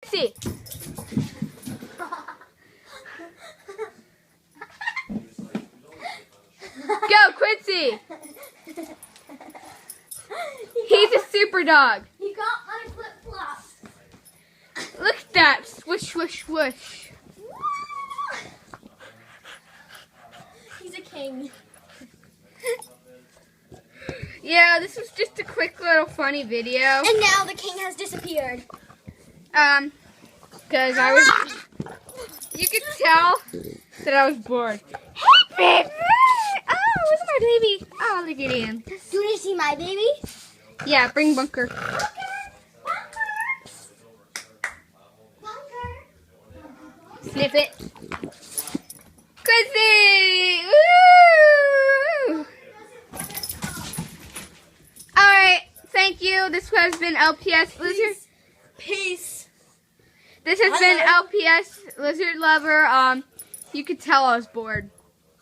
Quincy. Go, Quincy. He's a super dog. He got my flip-flops. Look at that. Swish, swish, swish. He's a king. Yeah, this was just a quick little funny video. And now the king has disappeared. Because I was, you could tell that I was bored. Hey, baby! Oh, look at my baby. Oh, look at him. Do you want to see my baby? Yeah, bring Bunker. Sniff it. Quincy! Woo! Alright, thank you. This has been LPS Lizard. Peace. This has been LPS Lizard Lover. You could tell I was bored.